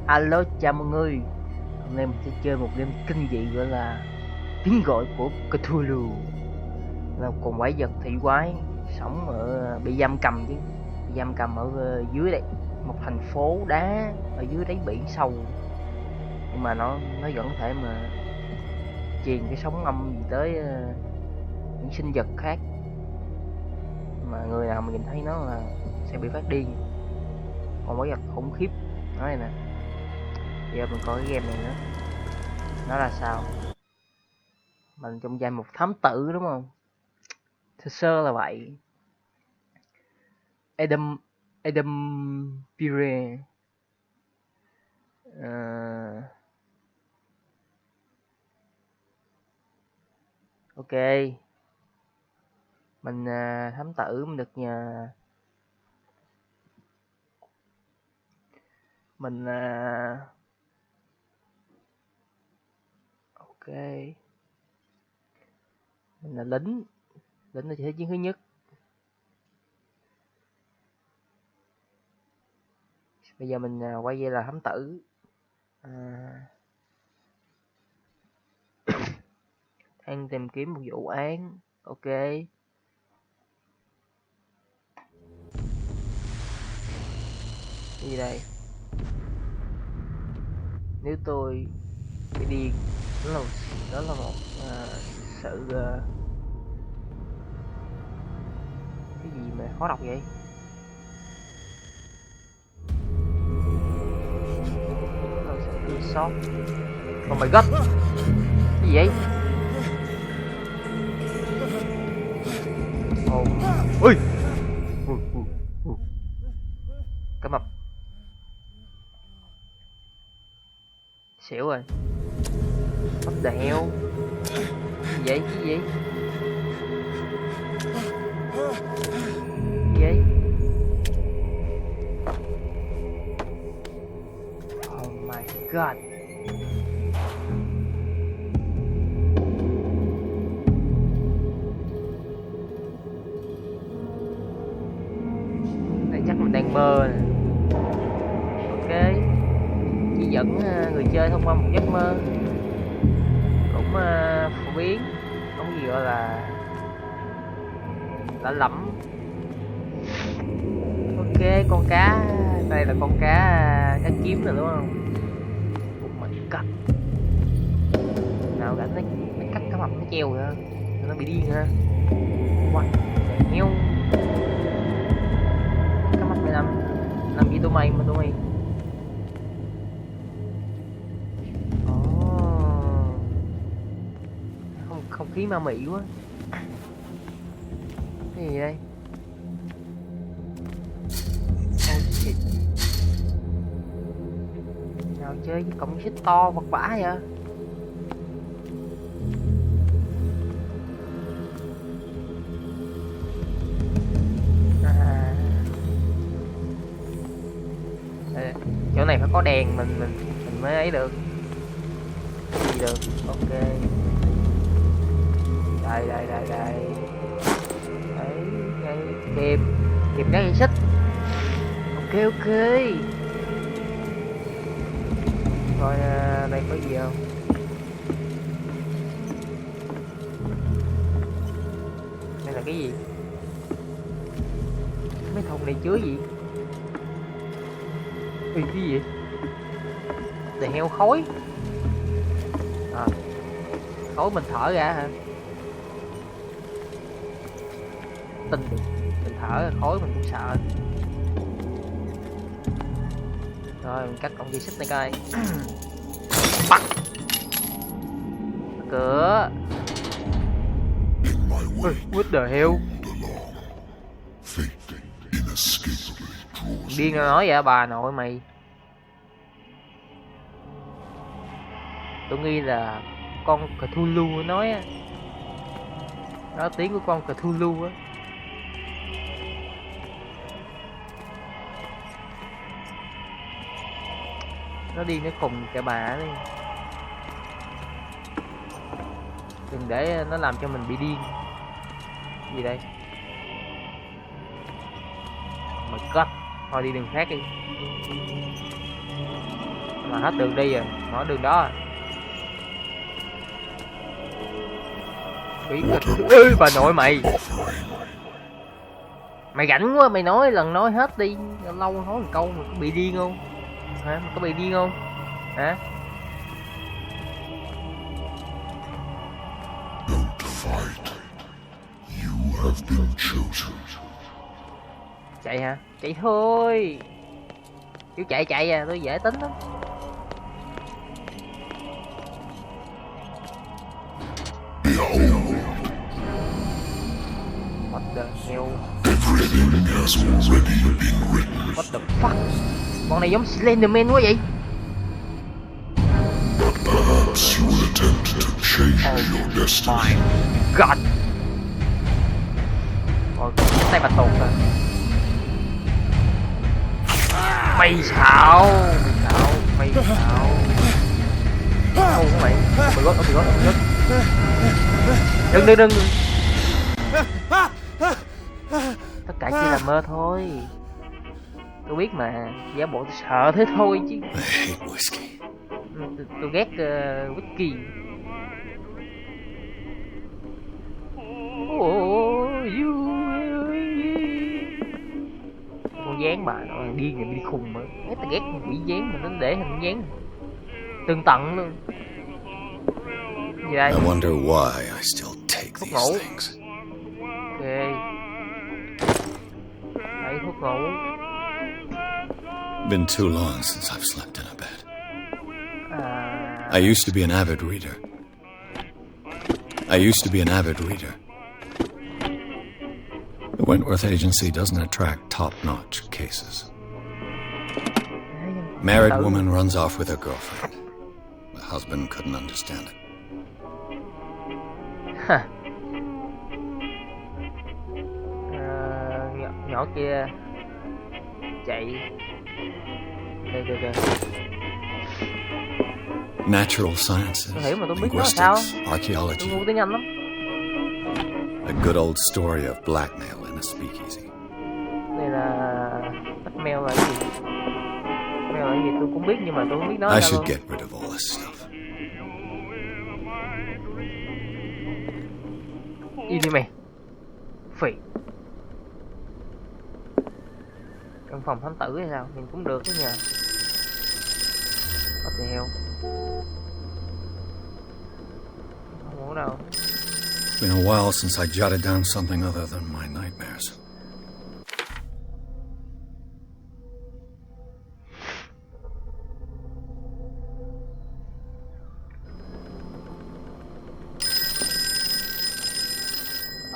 Alo, chào mọi người. Hôm nay mình sẽ chơi một game kinh dị gọi là tiếng gọi của Cthulhu. Là một con quái vật thủy quái sống ở bị giam cầm chứ, bị giam cầm ở dưới đây, một thành phố đá ở dưới đáy biển sâu. Nhưng mà nó vẫn có thể mà truyền cái sóng âm gì tới những sinh vật khác. Mà người nào mà nhìn thấy nó là sẽ bị phát điên. Con quái vật khủng khiếp. Nói này nè. Giờ mình coi cái game này nữa. Nó là sao? Mình trong vai một thám tử đúng không? Sơ sơ là vậy. Adam Pire. Ok. Mình thám tử mình được nhờ. Mình ok. Mình là lính ở thế chiến thứ nhất. Bây giờ mình quay về là thám tử. Đang tìm kiếm một vụ án. Ok. Gì đây? Nếu tôi bị điên, đó là một sự cái gì mà khó đọc vậy? Đó là sự thương xót. Oh my god, cái gì vậy? Ui, cá mập xỉu rồi. What the hell? Cái gì vậy? Oh my god. Đây chắc mình đang mơ nè. Ok. Chỉ dẫn người chơi thông qua một giấc mơ. Cũng phổ biến. Không gì gọi là lạ lẫm. Ok, con cá. Đây là con cá kiếm rồi đúng không? Oh my god. Nào cảnh nó cắt cá mập nó treo rồi, nó bị điên ha. What the hell? Cá mập này làm gì tụi mày mà tụi mày? Không khí ma mị quá. Cái gì đây? Oh, nào chơi với cọng xích to vật vã vậy? Chỗ này phải có đèn mình mới ấy được. Gì được? Ok. Đây. Đấy, kìm cái dây xích. Ok. Coi đây có gì không? Đây là cái gì? Mấy thùng này chứa gì? Ui, cái gì vậy? Để heo khói. Khói mình thở ra hả? Mình thở khói mình cũng sợ. Rồi mình cắt cọng dây xích này coi. Bắt cửa. What the hell? Điên nó nói vậy bà nội mày. Tôi nghĩ là con Cthulhu nói á. Đó tiếng của con Cthulhu á. Nó điên nó khùng cả bà đi. Đừng để nó làm cho mình bị điên. Gì đây? Oh my god. Thôi đi đường khác đi. Mà hết đường đi rồi, mở đường đó. Ê bà nội mày. Mày rảnh quá, mày nói lần nói hết đi, lâu nói một câu mà có bị điên không? Hả? Mày có bị điên không? Hả? Chạy hả? Chạy thôi. Kiểu chạy à, tôi dễ tính lắm. What the hell? What the fuck? Con này giống Slenderman quá vậy? Oh my god! Rồi, tay bà tuột rồi. Mày xạo! Mày xạo! Không mày! Mày gót! Đừng! Tất cả chỉ là mơ thôi. Tôi biết mà, giả bộ tôi sợ thế thôi chứ. Tôi ghét whisky. Con dán bà nó điên rồi, đi khùng mà. Ta ghét bị dán mà nó để hình dán tương tận luôn. Gì đây? I wonder why I still take these things. Ok. Đấy, thuốc ngủ. Been too long since I've slept in a bed. I used to be an avid reader. The Wentworth Agency doesn't attract top-notch cases. Married woman runs off with her girlfriend. The husband couldn't understand it. Nhỏ kia chạy. Đây. Natural sciences, linguistics, archaeology. Tôi ngu tiếng Anh lắm. A good old story of blackmail in a speakeasy. Đây là blackmail là gì? Blackmail là gì tôi cũng biết nhưng mà tôi không biết nói. I should get rid of all this stuff. Đi đi mày. Phì. Trong phòng thám tử hay sao? Nhìn cũng được đó nhờ. What the hell? Không có đâu. It's been a while since I jotted down something other than my nightmares.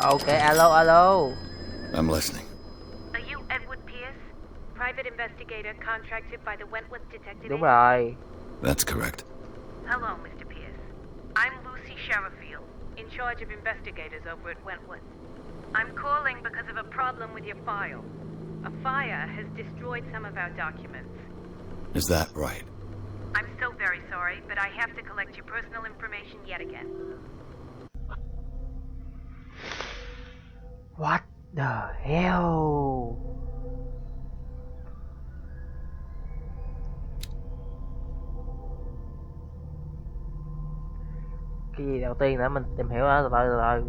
Okay, hello. I'm listening. Are you Edward Pierce, private investigator contracted by the Wentworth Detective? Đúng rồi. That's correct. Hello, Mr. Pierce. I'm Lucy Sherifield, in charge of investigators over at Wentworth. I'm calling because of a problem with your file. A fire has destroyed some of our documents. Is that right? I'm so very sorry, but I have to collect your personal information yet again. What the hell? Cái gì đầu tiên đã mình tìm hiểu đó rồi.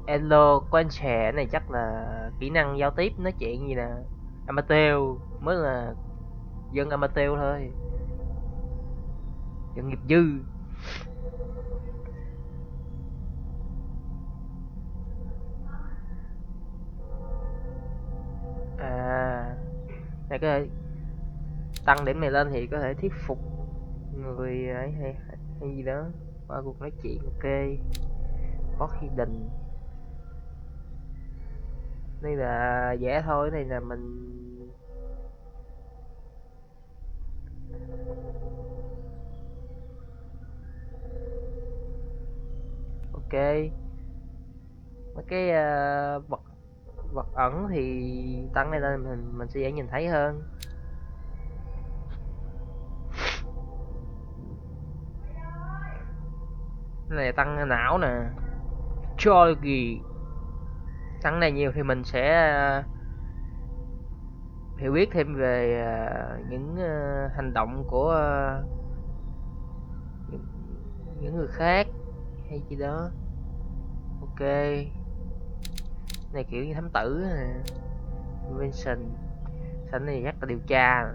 Hello, có anh trẻ này chắc là kỹ năng giao tiếp nói chuyện gì nè. Amateur mới là dân amateur thôi. Dân nghiệp dư. Này có thể tăng điểm này lên thì có thể thuyết phục người ấy hay gì đó qua cuộc nói chuyện. Ok, có khi đình đây là dễ thôi. Đây là mình ok. Mấy cái vật ẩn thì tăng này lên mình sẽ dễ nhìn thấy hơn. Cái này tăng não nè, cho gì tăng này nhiều thì mình sẽ hiểu biết thêm về những hành động của những người khác hay gì đó. Ok, này kiểu như thám tử nè, Vincent sảnh này chắc là điều tra.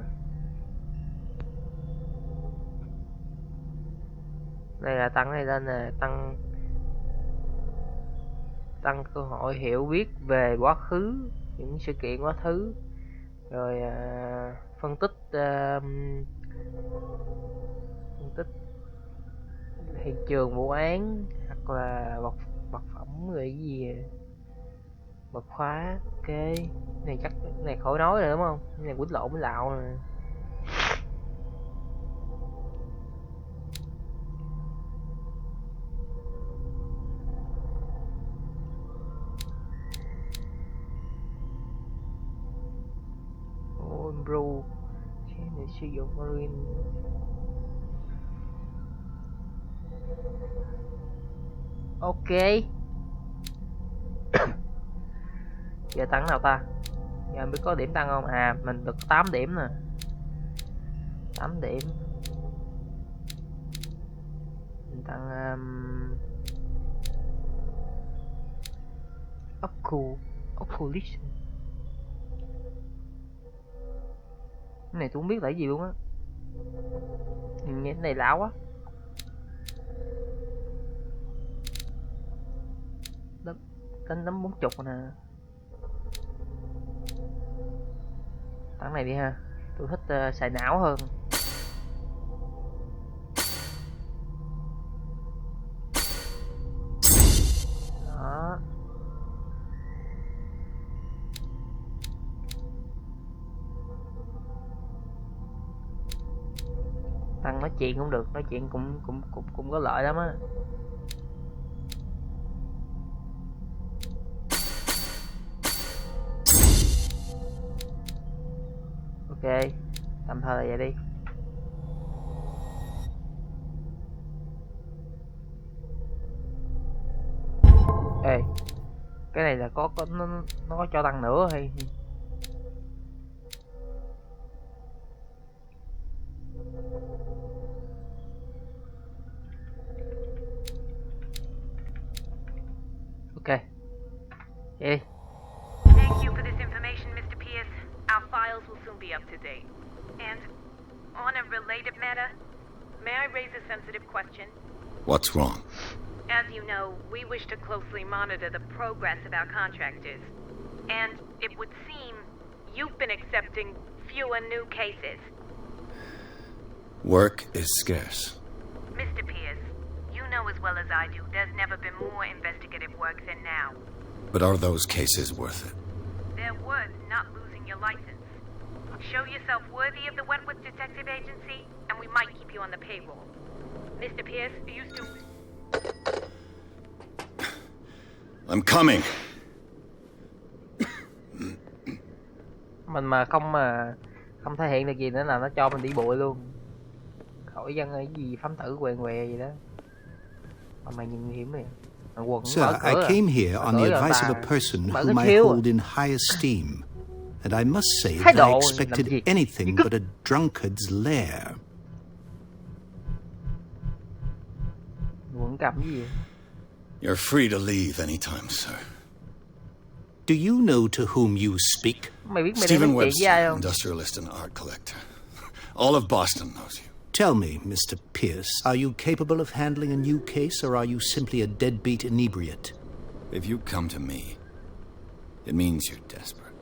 Đây là tăng này lên nè, tăng cơ hội hiểu biết về quá khứ, những sự kiện quá khứ, rồi phân tích hiện trường vụ án, hoặc là vật phẩm rồi cái gì, mật khóa. Ok, này chắc này khỏi nói rồi đúng không, này quýnh lộn với lạo rồi. Bro để sử dụng marine. Ok. Giờ tăng nào ta? Giờ mới có điểm tăng không? À, mình được 8 điểm nè. 8 điểm. Mình tăng occultation. Cái này tôi không biết là cái gì luôn á. Nghe cái này lão quá. Đánh 40 nè. Tăng này đi ha. Tôi thích xài não hơn. Đó. Tăng nói chuyện cũng được, nói chuyện cũng có lợi lắm á. Ok, tạm thời là vậy đi. Ê, cái này là có nó có cho tăng nữa hay? Ok. Ê. Thank you for this information, Mr. Pierce. Our files will soon be up to date. And on a related matter, may I raise a sensitive question? What's wrong? As you know, we wish to closely monitor the progress of our contractors. And it would seem you've been accepting fewer new cases. Work is scarce. Mr. Pierce, you know as well as I do, there's never been more investigative work than now. But are those cases worth it? They're worth not losing your license. Show yourself worthy of the Wentworth Detective Agency, and we might keep you on the payroll. Mr. Pierce, are you still... I'm coming. Mình mà không thể hiện được gì nữa là nó cho mình đi bụi luôn. Khỏi dân cái gì phám tử què gì đó. Mà mày nhìn nguy hiểm này. Sir, I came here on the advice of a person whom I hold in high esteem, and I must say that I expected anything but a drunkard's lair. Quận cầm gì vậy? You're free to leave anytime, sir. Do you know to whom you speak? Stephen Webster, industrialist and art collector. All of Boston knows you. Tell me, Mr. Pierce, are you capable of handling a new case, or are you simply a deadbeat inebriate? If you come to me, it means you're desperate.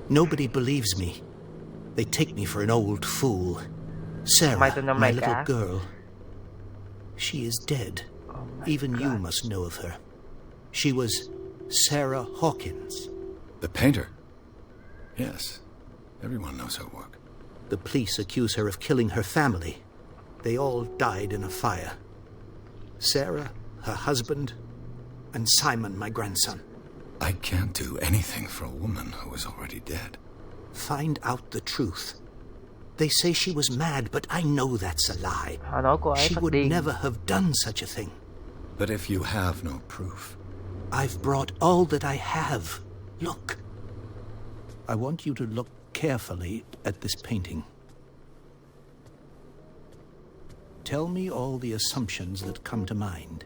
Nobody believes me. They take me for an old fool. Sarah, my little girl. She is dead. Even you must know of her. She was Sarah Hawkins. The painter? Yes. Everyone knows her work. The police accuse her of killing her family. They all died in a fire. Sarah, her husband, and Simon, my grandson. I can't do anything for a woman who is already dead. Find out the truth. They say she was mad, but I know that's a lie. She would never have done such a thing. But if you have no proof... I've brought all that I have. Look. I want you to look carefully at this painting. Tell me all the assumptions that come to mind.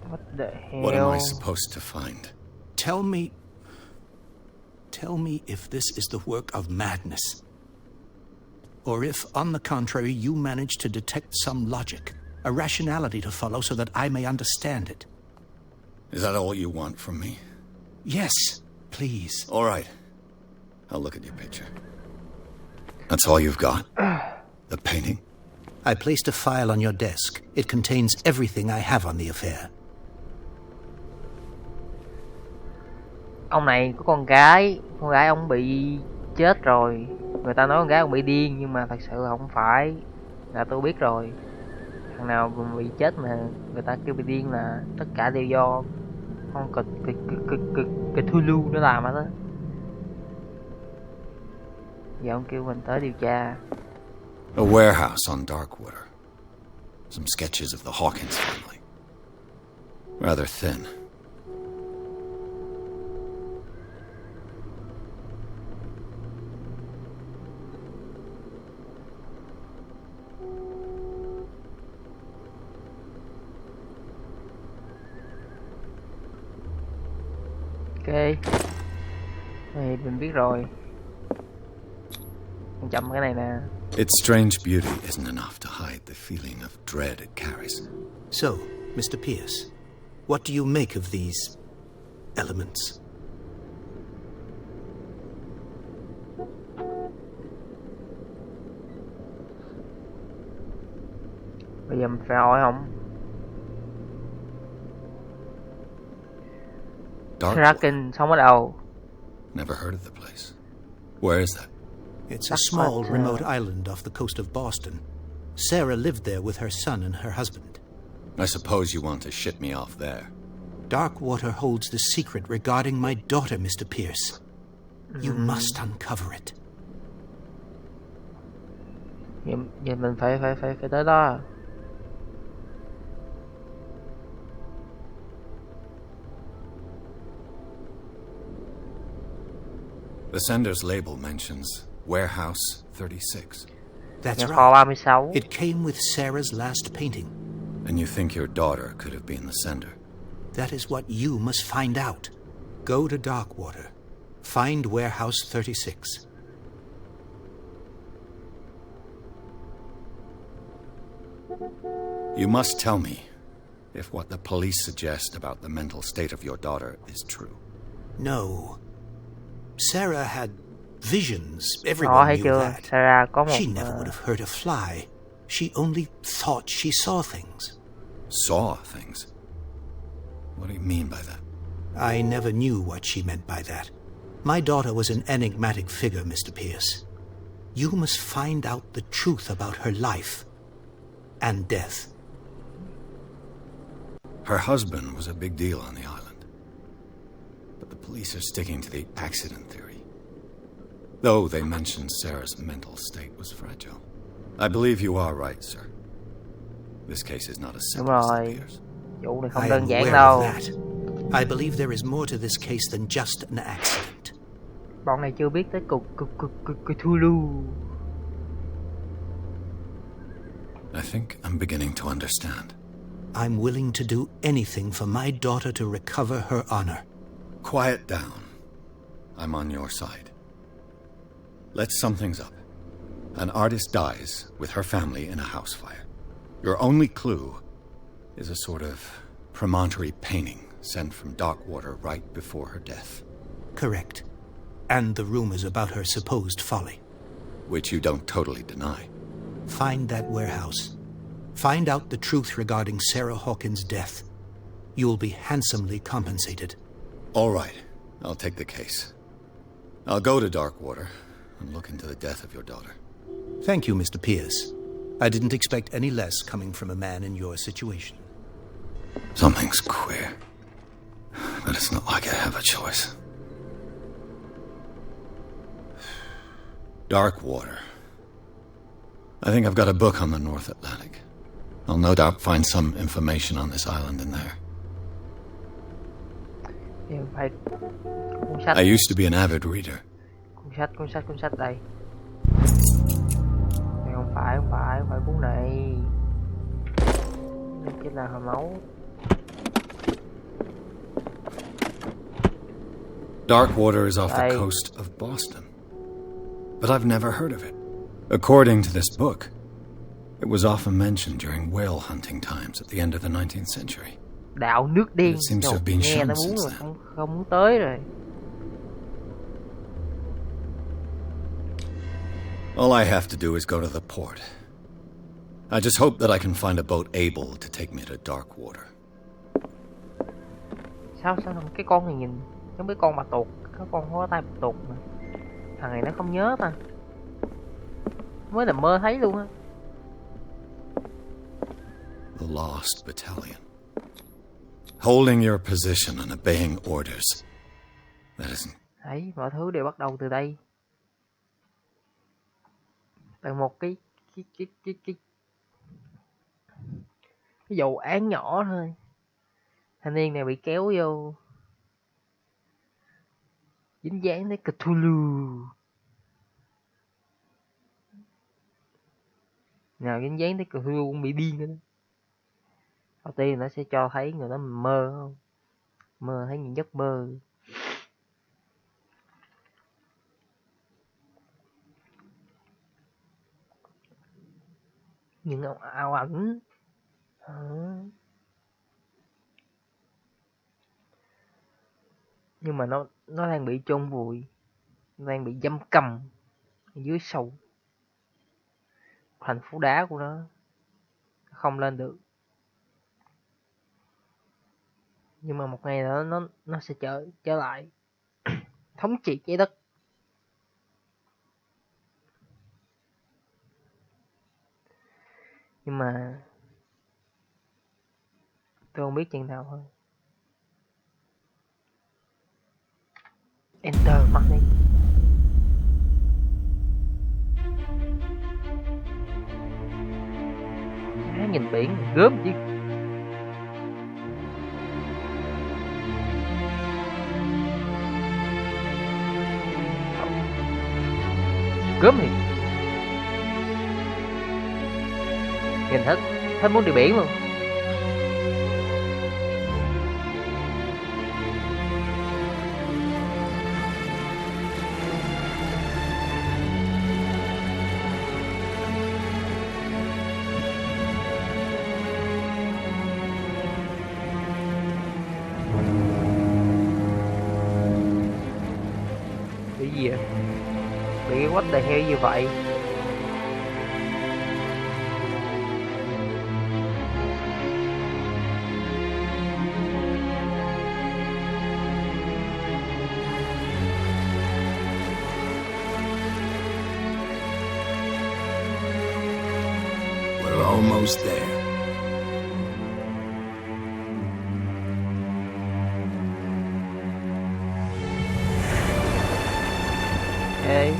What the hell? What am I supposed to find? Tell me if this is the work of madness. Or if, on the contrary, you manage to detect some logic, a rationality to follow so that I may understand it. Is that all you want from me? Yes, please. All right. I'll look at your picture. That's all you've got? The painting? I placed a file on your desk. It contains everything I have on the affair. Ông này có con gái ông bị chết rồi. Người ta nói con gái ông bị điên, nhưng mà thật sự là không phải. Là tôi biết rồi. Thằng nào bị chết mà người ta kêu bị điên là tất cả đều do con Cthulhu nó làm đó. Giờ ông kêu mình tới điều tra. A warehouse on Darkwater. Some sketches of the Hawkins family. Rather thin. Ok, thì mình biết rồi. Mình chậm cái này nè. Its strange beauty isn't enough to hide the feeling of dread it carries. So, Mr. Pierce, what do you make of these elements? Bây giờ mình phải hỏi không? Kraken sống ở đâu? Never heard of the place. Where is that? It's a small, remote island off the coast of Boston. Sarah lived there with her son and her husband. I suppose you want to ship me off there. Darkwater holds the secret regarding my daughter, Mr. Pierce. You must uncover it. Vậy mình phải tới đó. The sender's label mentions Warehouse 36. That's Kho right. 36. It came with Sarah's last painting. And you think your daughter could have been the sender? That is what you must find out. Go to Darkwater. Find Warehouse 36. You must tell me if what the police suggest about the mental state of your daughter is true. No. Sarah had visions. Everyone knew that. Sarah có một, she never would have hurt a fly. She only thought she saw things. Saw things? What do you mean by that? I never knew what she meant by that. My daughter was an enigmatic figure, Mr. Pierce. You must find out the truth about her life and death. Her husband was a big deal on the island. But the police are sticking to the accident theory. Though they mentioned Sarah's mental state was fragile. I believe you are right, sir. This case is not as simple as it appears. Vụ này I không am đơn giản aware đâu. of that. I believe there is more to this case than just an accident. Bọn này chưa biết tới Cthulhu. I think I'm beginning to understand. I'm willing to do anything for my daughter to recover her honor. Quiet down. I'm on your side. Let's sum things up. An artist dies with her family in a house fire. Your only clue is a sort of promontory painting sent from Darkwater right before her death. Correct. And the rumors about her supposed folly. Which you don't totally deny. Find that warehouse. Find out the truth regarding Sarah Hawkins' death. You'll be handsomely compensated. All right. I'll take the case. I'll go to Darkwater and look into the death of your daughter. Thank you, Mr. Pierce. I didn't expect any less coming from a man in your situation. Something's queer. But it's not like I have a choice. Darkwater. I think I've got a book on the North Atlantic. I'll no doubt find some information on this island in there. Phải cuốn sách. I used to be an avid reader. Cuốn sách đây. Đây không phải cuốn này. Đây chính là hồi máu. Darkwater is off the coast of Boston, but I've never heard of it. According to this book, it was often mentioned during whale hunting times at the end of the 19th century. Đảo nước đen. It seems to have been nghe shown nó muốn since rồi, then. không muốn tới rồi. All I have to do is go to the port. I just hope that I can find a boat able to take me to Darkwater. Sao cái con này nhìn giống cái con bà tuột, cái con hóa tay bà tuột mà. Thằng này nó không nhớ ta. Mới là mơ thấy luôn á. The Lost Battalion. Holding your position and obeying orders. That isn't... Đấy, mọi thứ đều bắt đầu từ đây. Từ một cái vụ án nhỏ thôi. Thanh niên này bị kéo vô dính dáng tới Cthulhu. Nào dính dáng tới Cthulhu cũng bị điên nữa. Đầu tiên nó sẽ cho thấy người đó mơ không? Mơ thấy những giấc mơ. Những ảo ảnh. Nhưng mà nó đang bị chôn vùi, nó đang bị giam cầm dưới sâu thành phố đá của nó, không lên được. Nhưng mà một ngày đó nó sẽ trở lại thống trị trái đất. Nhưng mà tôi không biết chừng nào thôi. Enter money. Nhìn biển gớm chứ. Gớm thì nhìn hết muốn đi biển luôn. Cái gì vậy? Bị cái what the hell như vậy? We're almost there. Okay.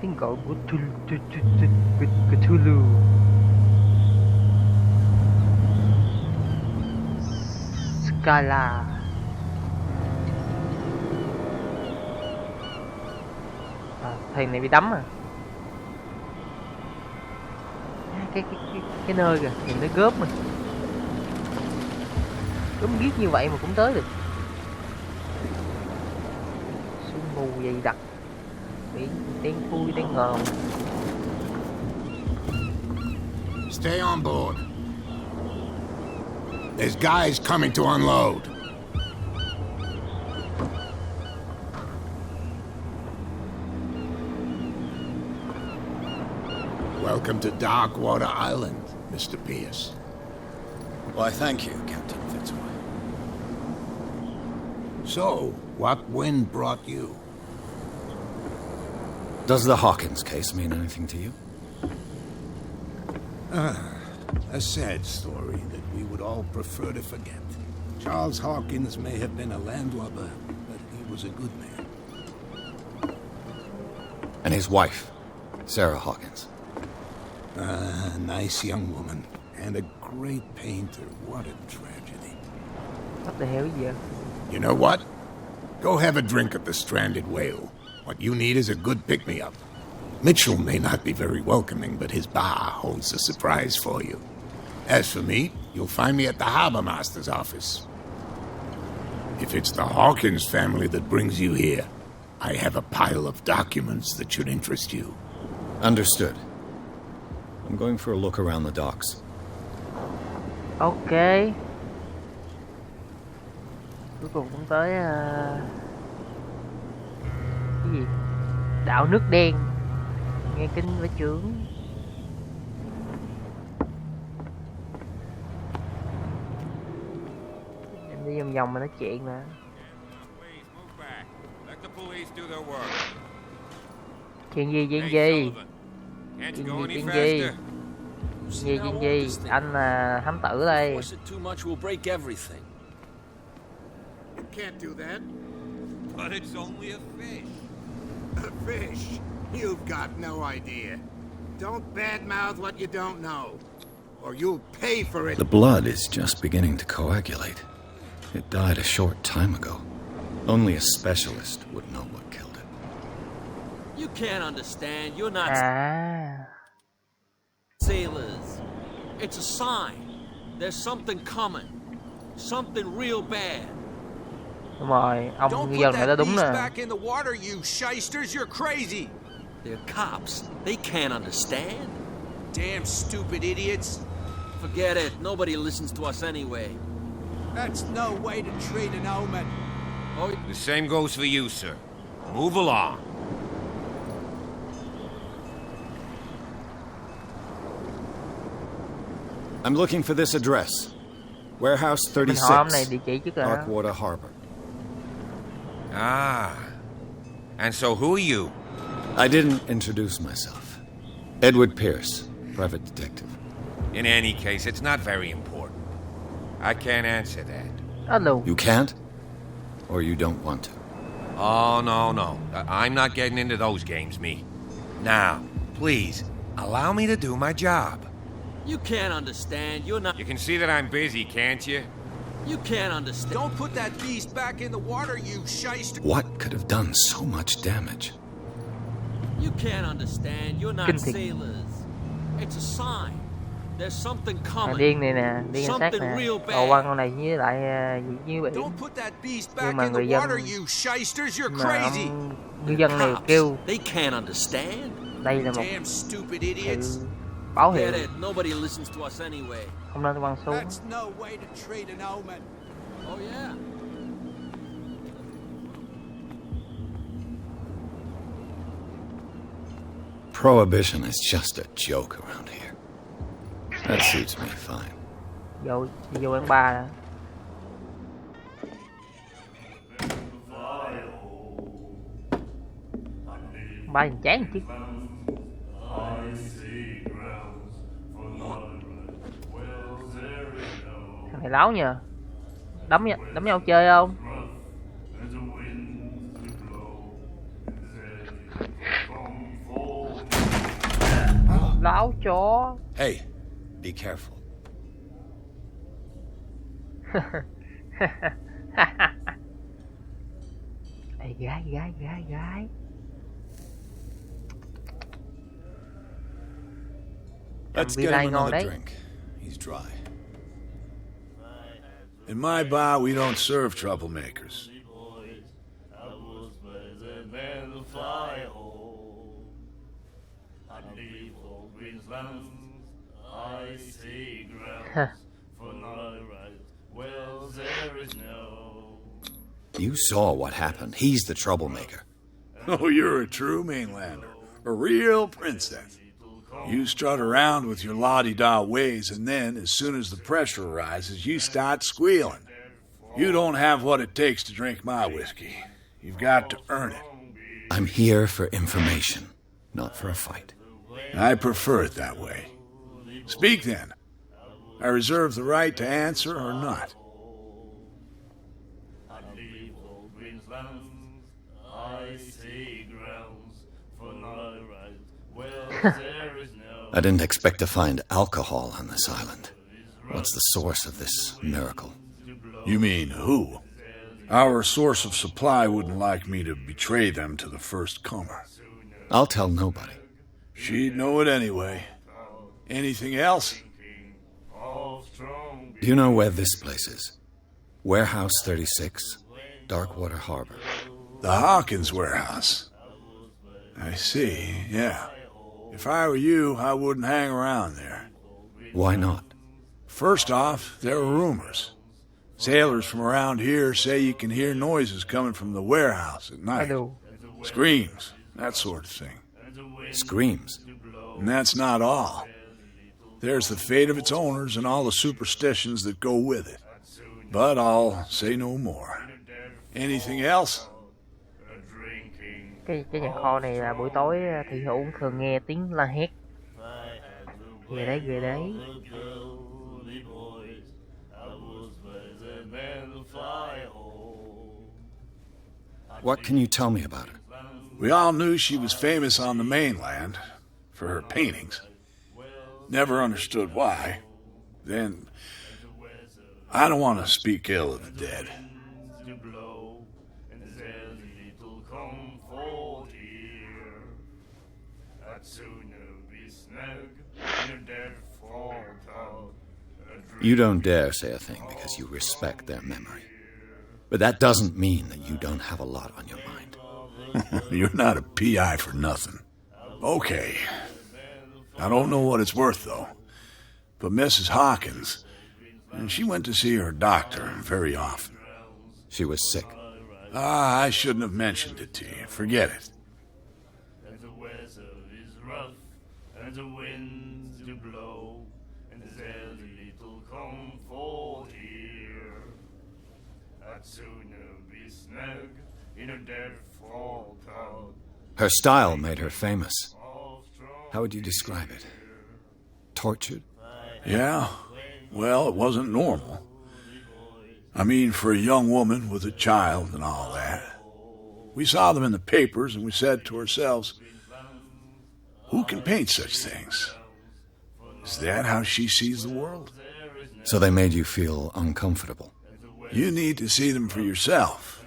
Tiếng gọi của Cthulhu. Scala. Thằng này bị đắm à? Cái nơi kìa, nhìn nó gớm mình. Gớm ghiếc như vậy mà cũng tới được. Sương mù dày đặc. Biển tiếng vui tiếng ngòm. Stay on board. There's guys coming to unload. Welcome to Darkwater Island, Mr. Pierce. Why, thank you, Captain Fitzroy. So, what wind brought you? Does the Hawkins case mean anything to you? A sad story that we would all prefer to forget. Charles Hawkins may have been a landlubber, but he was a good man. And his wife, Sarah Hawkins. A nice young woman. And a great painter. What a tragedy. What the hell is vậy? You know what? Go have a drink at the Stranded Whale. What you need is a good pick-me-up. Mitchell may not be very welcoming, but his bar holds a surprise for you. As for me, you'll find me at the Harbor Master's office. If it's the Hawkins family that brings you here, I have a pile of documents that should interest you. Understood. I'm going for a look around the docks. Ok. Cuối cùng cũng tới cái gì? Đảo nước đen. Nghe kinh với chướng. Em đi vòng vòng mà nói chuyện nè. Chuyện gì? Chuyện gì? Anh là thám tử đây. You can't do that. But it's only a fish. A fish? You've got no idea. Don't badmouth what you don't know, or you'll pay for it. The blood is just beginning to coagulate. It died a short time ago. Only a specialist would know what killed it. You can't understand. You're not sailors. It's a sign. There's something coming. Something real bad. Đúng rồi, ông ngư dân này đã đúng nè. Back in the water, you shysters, you're crazy. They're cops. They can't understand. Damn stupid idiots. Forget it. Nobody listens to us anyway. That's no way to treat an omen. Oh, the same goes for you, sir. Move along. I'm looking for this address. Warehouse 36, Darkwater Harbor. Ah. And so who are you? I didn't introduce myself. Edward Pierce, private detective. In any case, it's not very important. I can't answer that. Hello. You can't? Or you don't want to? Oh, no. I'm not getting into those games, me. Now, please, allow me to do my job. You can't understand. You're not... You can see that I'm busy, can't you? You can't understand. Don't put that beast back in the water, you shyster. What could have done so much damage? You can't understand. You're not sailors. It's a sign. There's something coming. Điên này nè, điên cảnh sát nè. Ồ, quăng con này với lại với biển. Nhưng mà người dân ngư dân này kêu đây là một sự báo hiệu không nên quăng xuống. Prohibition is just a joke around here. That suits me fine. Vô quán bar nè. Ba nhìn chán chứ. Thằng này láo nhờ. Đấm nhau chơi không? Láo chó. Hey, be careful. Ê, gái. Let's get him another drink. He's dry. In my bar, we don't serve troublemakers. You saw what happened. He's the troublemaker. Oh, you're a true mainlander. A real princess. You strut around with your la-di-da ways, and then, as soon as the pressure arises, you start squealing. You don't have what it takes to drink my whiskey. You've got to earn it. I'm here for information, not for a fight. I prefer it that way. Speak, then. I reserve the right to answer or not. I see grounds for I didn't expect to find alcohol on this island. What's the source of this miracle? You mean who? Our source of supply wouldn't like me to betray them to the first comer. I'll tell nobody. She'd know it anyway. Anything else? Do you know where this place is? Warehouse 36, Darkwater Harbor. The Hawkins warehouse. I see, yeah. If I were you, I wouldn't hang around there. Why not? First off, there are rumors. Sailors from around here say you can hear noises coming from the warehouse at night. Screams, that sort of thing. Screams? And that's not all. There's the fate of its owners and all the superstitions that go with it. But I'll say no more. Anything else? Cái nhà kho này là buổi tối thị hữu thường nghe tiếng la hét. Ghê đấy, ghê đấy. What can you tell me about her? We all knew she was famous on the mainland for her paintings. Never understood why. Then, I don't want to speak ill of the dead. You don't dare say a thing because you respect their memory. But that doesn't mean that you don't have a lot on your mind. You're not a PI for nothing. Okay. I don't know what it's worth, though. But Mrs. Hawkins, and she went to see her doctor very often. She was sick. I shouldn't have mentioned it to you. Forget it. Her style made her famous. How would you describe it? Tortured? Yeah. Well, it wasn't normal. I mean, for a young woman with a child and all that. We saw them in the papers and we said to ourselves, who can paint such things? Is that how she sees the world? So they made you feel uncomfortable? You need to see them for yourself.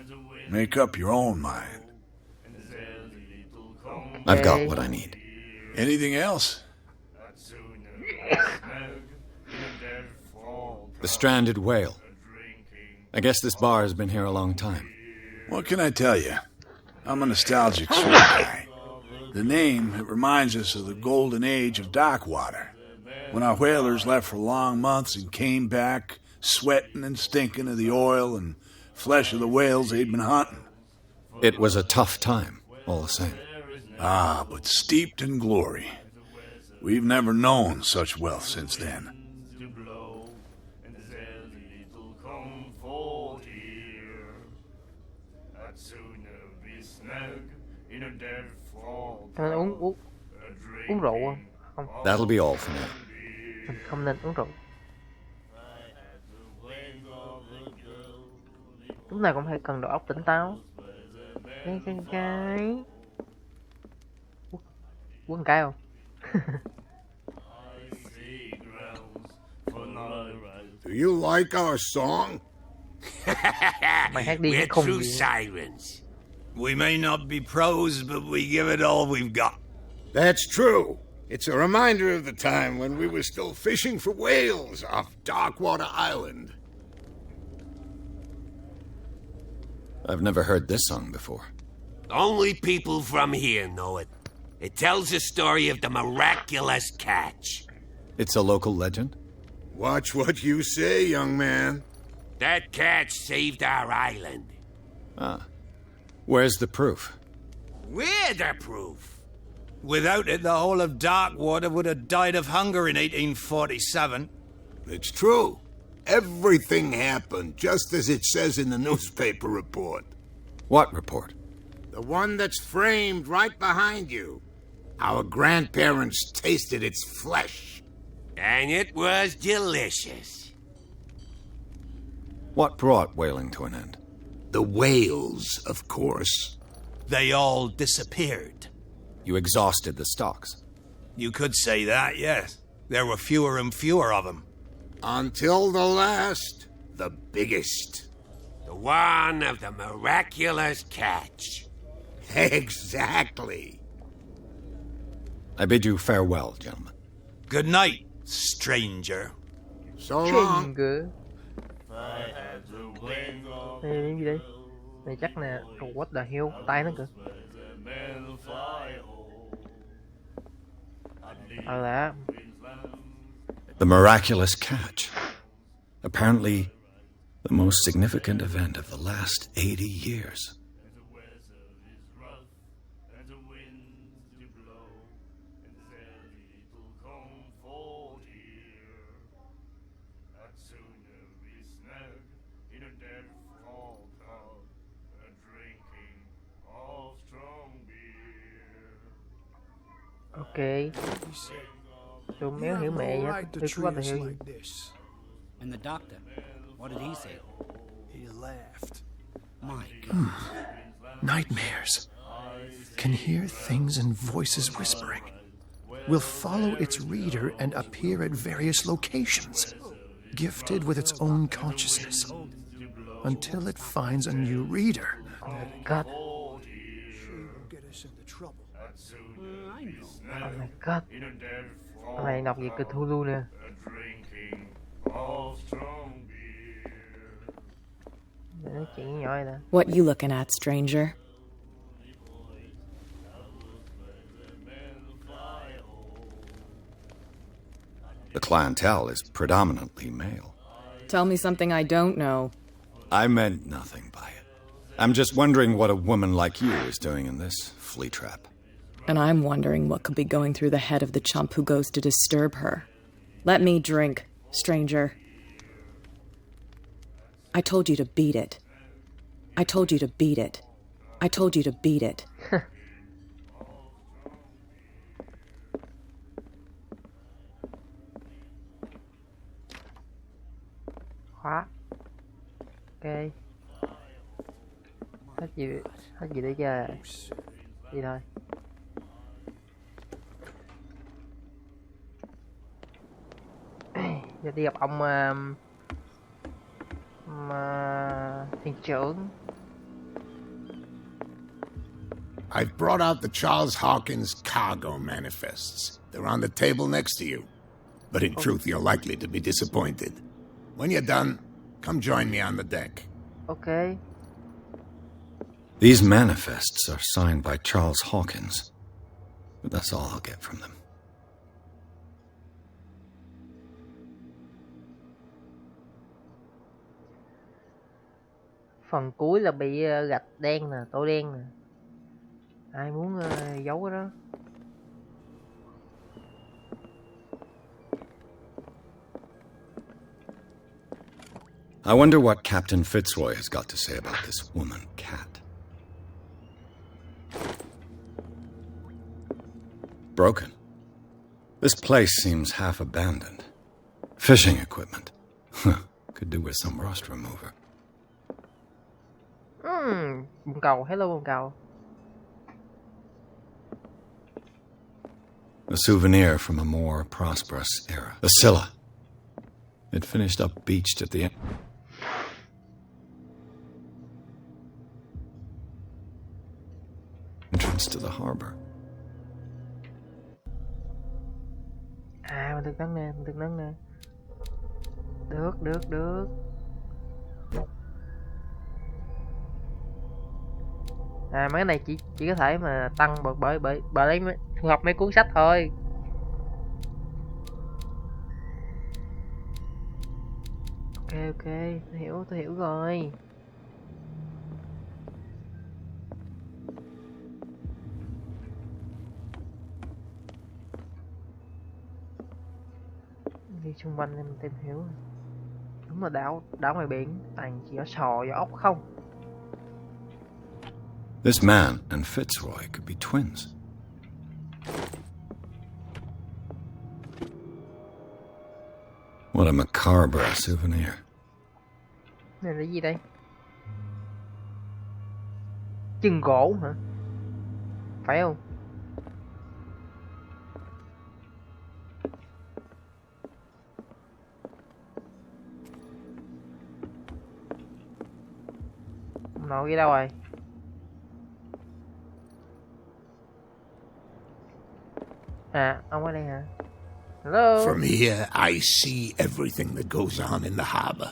Make up your own mind. I've got what I need. Anything else? The stranded whale. I guess this bar has been here a long time. What can I tell you? I'm a nostalgic sort of guy. The name, it reminds us of the golden age of Darkwater, when our whalers left for long months and came back sweating and stinking of the oil and flesh of the whales they'd been hunting. It was a tough time, all the same. Ah, but steeped in glory. We've never known such wealth since then. Uống rượu không? That'll be all for now. Mình không nên uống rượu. Chúng ta cũng phải cần đầu óc tỉnh táo. Cái uống cái không? Do you like our song? Mày hát đi We're không true gì. sirens. We may not be pros, but we give it all we've got. That's true. It's a reminder of the time when we were still fishing for whales off Darkwater Island. I've never heard this song before. Only people from here know it. It tells the story of the miraculous catch. It's a local legend? Watch what you say, young man. That catch saved our island. Ah. Where's the proof? We're the proof. Without it, the whole of Darkwater would have died of hunger in 1847. It's true. Everything happened just as it says in the newspaper report. What report? The one that's framed right behind you. Our grandparents tasted its flesh. And it was delicious. What brought whaling to an end? The whales, of course. They all disappeared. You exhausted the stocks. You could say that, yes. There were fewer and fewer of them. Until the last, the biggest. The one of the miraculous catch. Exactly. I bid you farewell, gentlemen. Good night, stranger. So long. Stranger. Đây là gì đây? Này chắc nè. Oh, what the hell? Tay nó kìa. Là The miraculous catch. Apparently, the most significant event of the last 80 years. ok. Tôi méo hiểu mẹ vậy. Tôi cứ bắt đầu hiểu. And the doctor, what did he say? He laughed. My God. Nightmares. Can hear things and voices whispering. Will follow its reader and appear at various locations, gifted with its own consciousness, until it finds a new reader. Oh my God. Oh my God. Cái này đọc về Cthulhu nè. Để nói chuyện nhỏ này nè. What you looking at, stranger? The clientele is predominantly male. Tell me something I don't know. I meant nothing by it. I'm just wondering what a woman like you is doing in this flea trap. And I'm wondering what could be going through the head of the chump who goes to disturb her. Let me drink, stranger. I told you to beat it. I told you to beat it. I told you to beat it. Khóa. Ok. Hết gì để chơi. Đi thôi. Giờ đi gặp ông thuyền trưởng. I've brought out the Charles Hawkins cargo manifests. They're on the table next to you. But in truth, you're likely to be disappointed. When you're done, come join me on the deck. Okay. These manifests are signed by Charles Hawkins. But that's all I'll get from them. Phần cuối là bị gạch đen nè, tô đen nè. Ai muốn giấu cái đó? I wonder what Captain Fitzroy has got to say about this woman cat. Broken. This place seems half abandoned. Fishing equipment. Could do with some rust remover. Bồn cầu, hello bồn cầu. A souvenir from a more prosperous era. The Scylla. It finished up beached at the end. Entrance to the harbor. À, mình được nâng nè, mình được nâng nè. Được. À, mấy cái này chỉ có thể mà tăng bởi lấy thu thập mấy cuốn sách thôi. Ok, tôi hiểu rồi. Đi xung quanh để mình tìm hiểu. Đúng là đảo ngoài biển toàn chỉ có sò và ốc không. This man and Fitzroy could be twins. What a macabre souvenir. Này là gì đây? Chân gỗ hả? Phải không? Nội kia đâu rồi? À, ông ở đây hả? Hello? From here, I see everything that goes on in the harbor.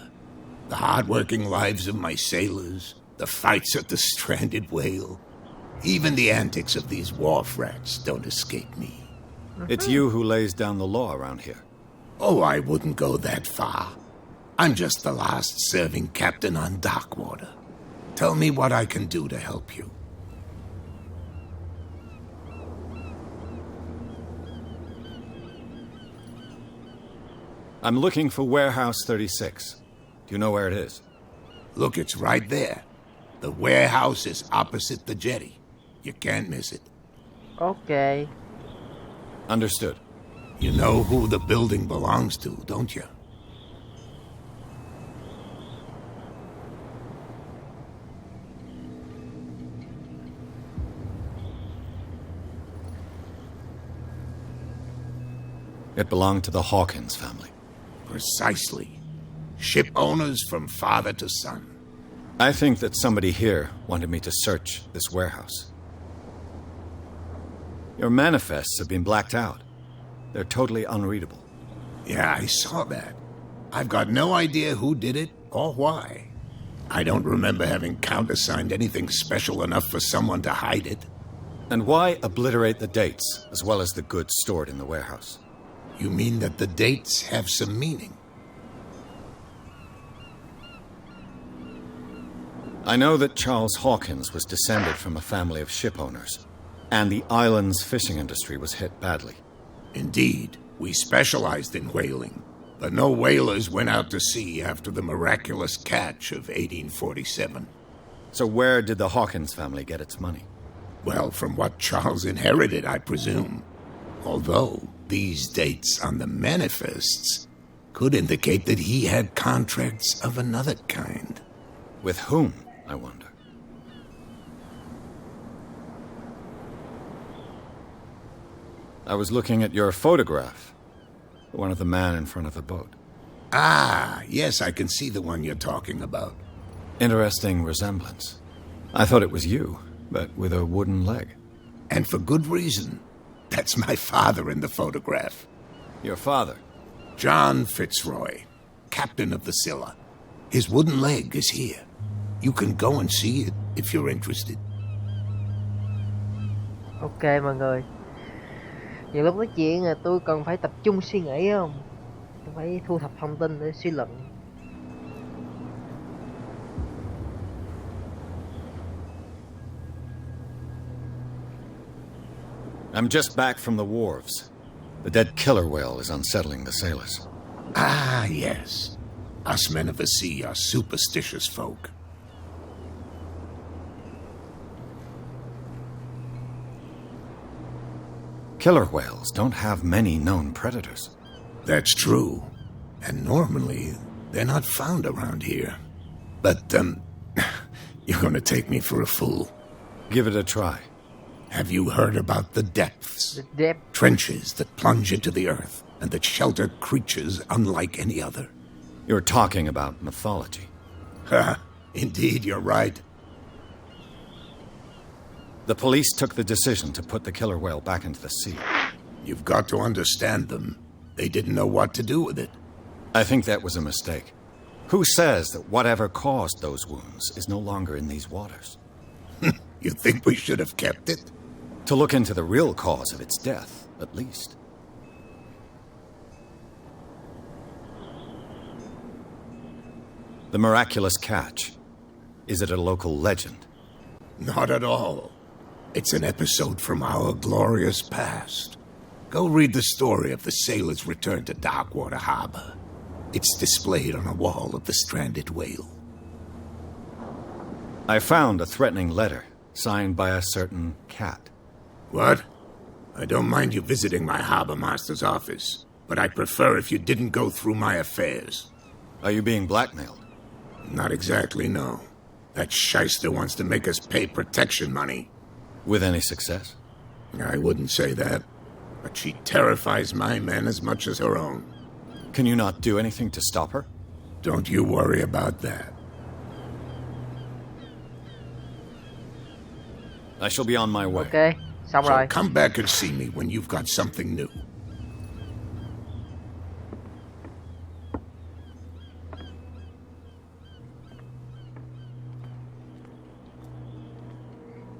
The hard-working lives of my sailors, the fights at the stranded whale. Even the antics of these wharf rats don't escape me. It's you who lays down the law around here. Oh, I wouldn't go that far. I'm just the last serving captain on Darkwater. Tell me what I can do to help you. I'm looking for Warehouse 36. Do you know where it is? Look, it's right there. The warehouse is opposite the jetty. You can't miss it. Okay. Understood. You know who the building belongs to, don't you? It belonged to the Hawkins family. Precisely. Ship owners from father to son. I think that somebody here wanted me to search this warehouse. Your manifests have been blacked out. They're totally unreadable. Yeah, I saw that. I've got no idea who did it or why. I don't remember having countersigned anything special enough for someone to hide it. And why obliterate the dates as well as the goods stored in the warehouse? You mean that the dates have some meaning? I know that Charles Hawkins was descended from a family of ship owners, and the island's fishing industry was hit badly. Indeed, we specialized in whaling, but no whalers went out to sea after the miraculous catch of 1847. So where did the Hawkins family get its money? Well, from what Charles inherited, I presume. Although these dates on the manifests could indicate that he had contracts of another kind. With whom, I wonder? I was looking at your photograph. One of the man in front of the boat. Ah, yes, I can see the one you're talking about. Interesting resemblance. I thought it was you, but with a wooden leg. And for good reason. That's my father in the photograph. Your father? John Fitzroy, captain of the Scylla. His wooden leg is here. You can go and see it if you're interested. Ok mọi người. Nhiều lúc nói chuyện là tôi cần phải tập trung suy nghĩ không? Tôi phải thu thập thông tin để suy luận. I'm just back from the wharves. The dead killer whale is unsettling the sailors. Ah, yes. Us men of the sea are superstitious folk. Killer whales don't have many known predators. That's true. And normally, they're not found around here. But, you're gonna take me for a fool. Give it a try. Have you heard about the depths? The depth. Trenches that plunge into the earth and that shelter creatures unlike any other. You're talking about mythology. Ha! Indeed, you're right. The police took the decision to put the killer whale back into the sea. You've got to understand them. They didn't know what to do with it. I think that was a mistake. Who says that whatever caused those wounds is no longer in these waters? You think we should have kept it? To look into the real cause of its death, at least. The miraculous catch. Is it a local legend? Not at all. It's an episode from our glorious past. Go read the story of the sailor's return to Darkwater Harbor. It's displayed on a wall of the stranded whale. I found a threatening letter, signed by a certain cat. What? I don't mind you visiting my harbor master's office, but I'd prefer if you didn't go through my affairs. Are you being blackmailed? Not exactly, no. That shyster wants to make us pay protection money. With any success? I wouldn't say that, but she terrifies my men as much as her own. Can you not do anything to stop her? Don't you worry about that. I shall be on my way. Ok, xong So rồi. come back and see me when you've got something new.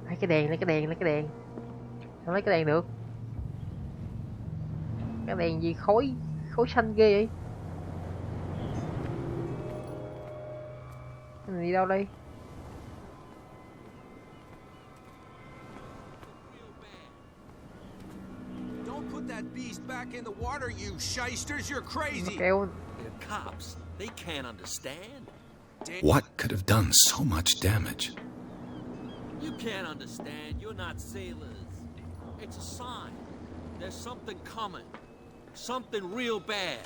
Lấy cái đèn, lấy cái đèn, lấy cái đèn. Không lấy cái đèn được. Cái đèn gì khói xanh ghê vậy? Cái này đi đâu đây? Don't put that beast back in the water, you shysters. You're crazy. Kéo. They're cops. They can't understand. What could have done so much damage? You can't understand. You're not sailors. It's a sign. There's something coming. Something real bad.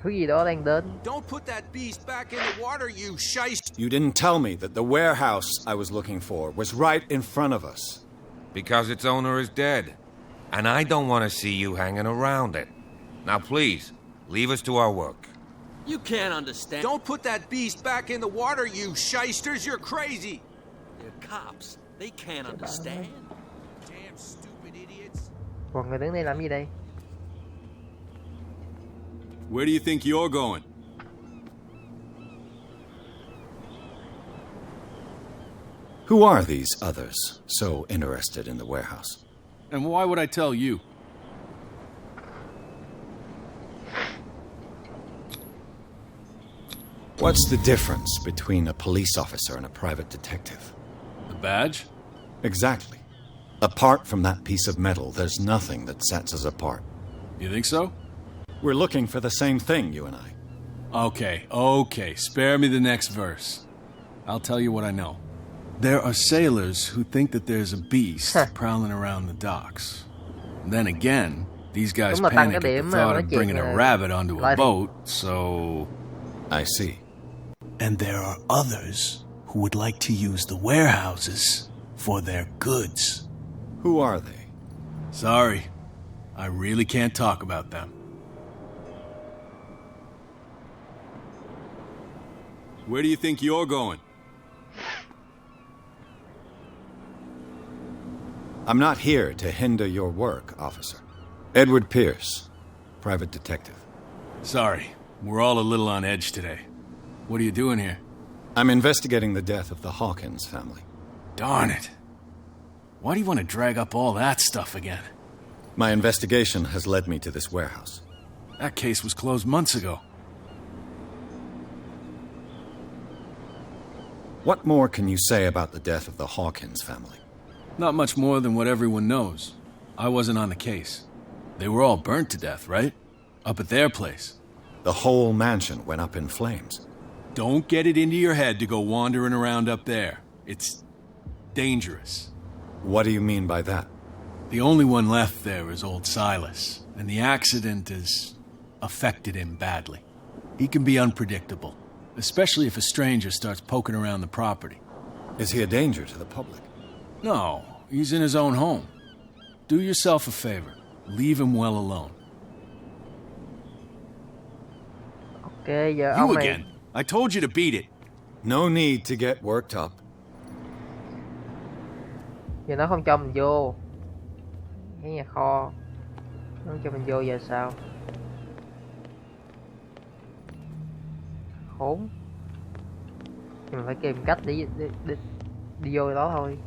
Thứ gì đó đang đến. Don't put that beast back in the water, you shyster. You didn't tell me that the warehouse I was looking for was right in front of us. Because its owner is dead. And I don't want to see you hanging around it. Now please, leave us to our work. You can't understand. Don't put that beast back in the water, you shysters. You're crazy. They're cops. They can't understand. Damn stupid idiots. Còn người đứng đây làm gì đây? Where do you think you're going? Who are these others so interested in the warehouse? And why would I tell you? What's the difference between a police officer and a private detective? The badge? Exactly. Apart from that piece of metal, there's nothing that sets us apart. You think so? We're looking for the same thing, you and I. Okay. Spare me the next verse. I'll tell you what I know. There are sailors who think that there's a beast prowling around the docks. Then again, these guys panic at the thought of bringing a rabbit onto a boat, so... I see. And there are others who would like to use the warehouses for their goods. Who are they? Sorry, I really can't talk about them. Where do you think you're going? I'm not here to hinder your work, officer. Edward Pierce, private detective. Sorry, we're all a little on edge today. What are you doing here? I'm investigating the death of the Hawkins family. Darn it. Why do you want to drag up all that stuff again? My investigation has led me to this warehouse. That case was closed months ago. What more can you say about the death of the Hawkins family? Not much more than what everyone knows. I wasn't on the case. They were all burnt to death, right? Up at their place. The whole mansion went up in flames. Don't get it into your head to go wandering around up there. It's dangerous. What do you mean by that? The only one left there is old Silas, and the accident has affected him badly. He can be unpredictable, especially if a stranger starts poking around the property. Is he a danger to the public? No, he's in his own home. Do yourself a favor. Leave him well alone. Okay, giờ You ông again. I told you to beat it. No need to get worked up. Giờ nó không cho mình vô cái nhà kho, nó không cho mình vô giờ sao? Khốn. Mình phải tìm cách để đi vô đó thôi.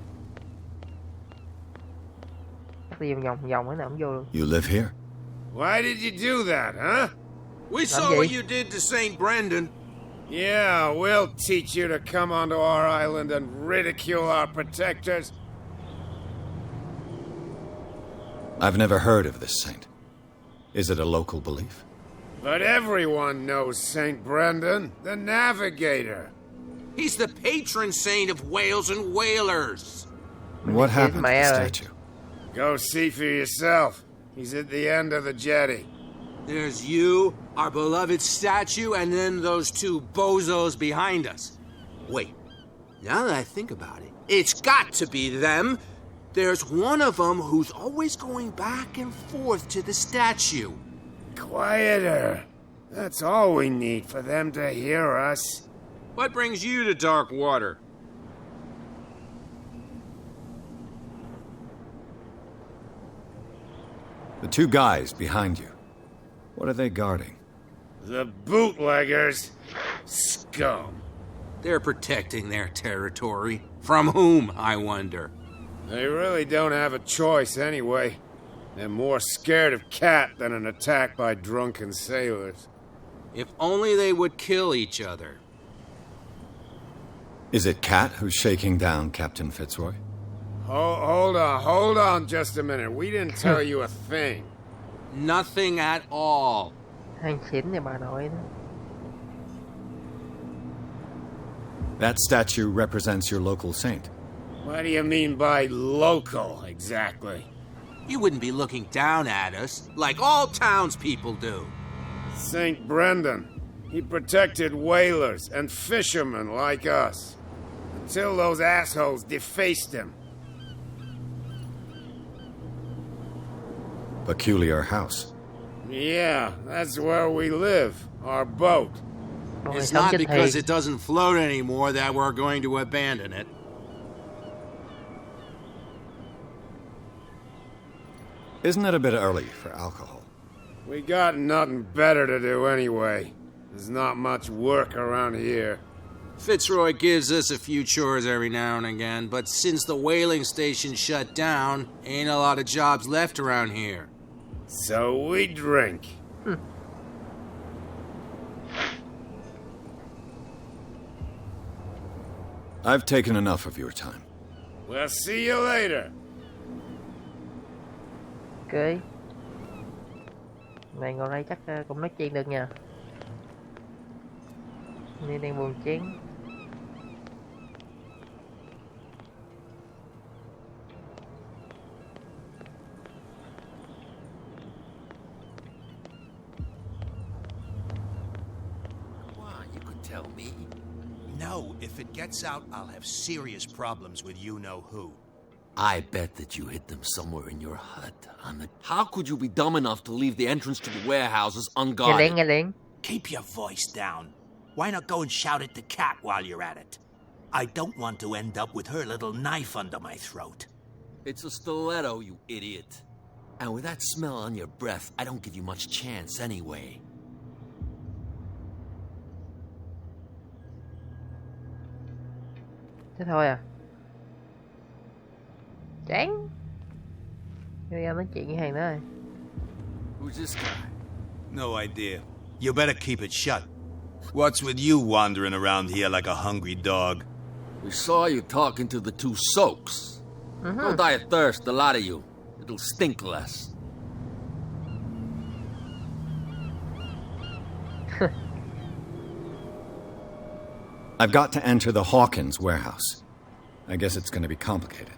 Chắc đi vòng vòng nó không vô luôn. You live here? Why did you do that, huh? We saw what you did to St. Brendan. Yeah, we'll teach you to come onto our island and ridicule our protectors. I've never heard of this saint. Is it a local belief? But everyone knows St. Brendan, the navigator. He's the patron saint of whales and whalers. What happened to the statue? Go see for yourself. He's at the end of the jetty. There's you, our beloved statue, and then those two bozos behind us. Wait, now that I think about it, it's got to be them. There's one of them who's always going back and forth to the statue. Quieter. That's all we need for them to hear us. What brings you to dark water? two guys behind you. What are they guarding? The bootleggers. Scum. They're protecting their territory. From whom, I wonder? They really don't have a choice anyway. They're more scared of Cat than an attack by drunken sailors. If only they would kill each other. Is it Cat who's shaking down Captain Fitzroy? Hold on just a minute. We didn't tell you a thing. Nothing at all. Hàng xỉn này bà nội đó. That statue represents your local saint. What do you mean by local, exactly? You wouldn't be looking down at us, like all townspeople do. St. Brendan. He protected whalers and fishermen like us. Until those assholes defaced him. Peculiar house. Yeah, that's where we live. Our boat. It's not because it doesn't float anymore that we're going to abandon it. Isn't it a bit early for alcohol? We got nothing better to do anyway. There's not much work around here. Fitzroy gives us a few chores every now and again, but since the whaling station shut down, ain't a lot of jobs left around here. So we drink. I've taken enough of your time. We'll see you later. Ok. Này ngồi đây chắc cũng nói chuyện được nha. Nên đang buồn chán. Tell me. No, if it gets out, I'll have serious problems with you-know-who. I bet that you hid them somewhere in your hut on the... How could you be dumb enough to leave the entrance to the warehouses unguarded? Keep your voice down. Why not go and shout at the cat while you're at it? I don't want to end up with her little knife under my throat. It's a stiletto, you idiot. And with that smell on your breath, I don't give you much chance anyway. Thế thôi à? Chán. Bây giờ nói chuyện với hàng đó rồi. Who's this guy? No idea. You better keep it shut. What's with you wandering around here like a hungry dog? We saw you talking to the two soaks. Go die of thirst, the lot of you. It'll stink less. I've got to enter the Hawkins warehouse. I guess it's going to be complicated.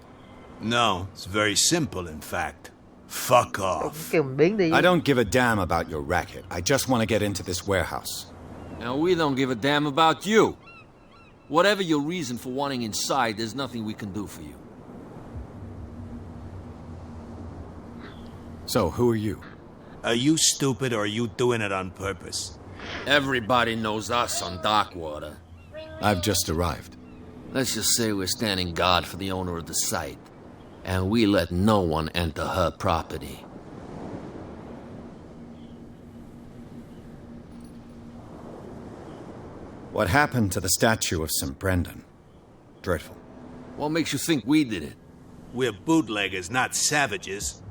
No, it's very simple, in fact. Fuck off. I don't give a damn about your racket. I just want to get into this warehouse. Now, we don't give a damn about you. Whatever your reason for wanting inside, there's nothing we can do for you. So, who are you? Are you stupid or are you doing it on purpose? Everybody knows us on Darkwater. I've just arrived. Let's just say we're standing guard for the owner of the site. And we let no one enter her property. What happened to the statue of St. Brendan? Dreadful. What makes you think we did it? We're bootleggers, not savages.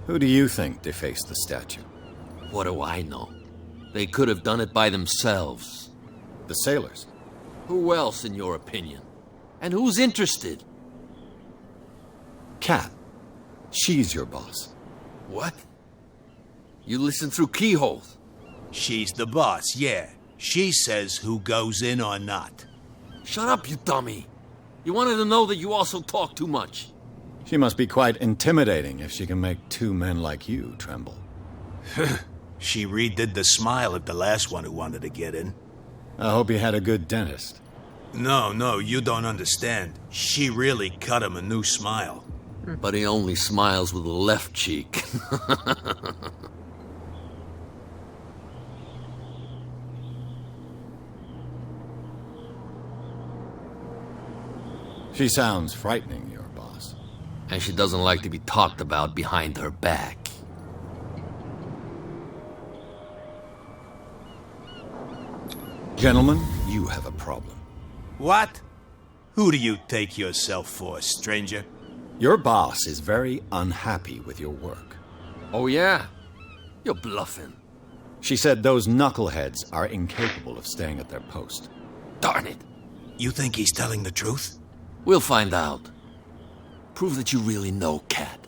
Who do you think defaced the statue? What do I know? They could have done it by themselves. The sailors? Who else, in your opinion? And who's interested? Cat. She's your boss. What? You listen through keyholes? She's the boss, yeah. She says who goes in or not. Shut up, you dummy. You wanted to know that you also talk too much. She must be quite intimidating if she can make two men like you tremble. She redid the smile at the last one who wanted to get in. I hope he had a good dentist. No, you don't understand. She really cut him a new smile. But he only smiles with the left cheek. She sounds frightening, your boss. And she doesn't like to be talked about behind her back. Gentlemen, you have a problem. What? Who do you take yourself for, stranger? Your boss is very unhappy with your work. Oh, yeah? You're bluffing. She said those knuckleheads are incapable of staying at their post. Darn it. You think he's telling the truth? We'll find out. Prove that you really know Cat.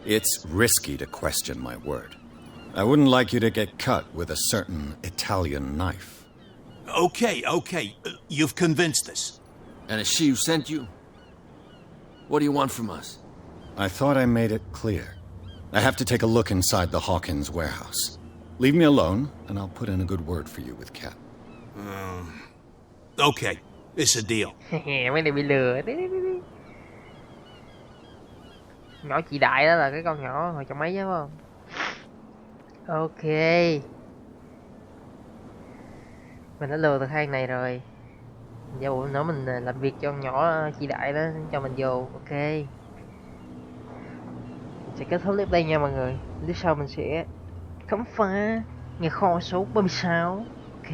It's risky to question my word. I wouldn't like you to get cut with a certain Italian knife. Okay. You've convinced us. And it's she who sent you? What do you want from us? I thought I made it clear. I have to take a look inside the Hawkins warehouse. Leave me alone, and I'll put in a good word for you with Cat. Okay, it's a deal. Mấy này bị lừa. Nhỏ chị Đại đó là cái con nhỏ hồi trong máy chứ phải không? Ok. Mình đã lừa được hai này rồi. Giờ buổi nữa mình làm việc cho con nhỏ chị Đại đó, cho mình vô. Ok. Sẽ kết thúc clip đây nha mọi người. Clip sau mình sẽ khám phá nhà kho số 36. Ok.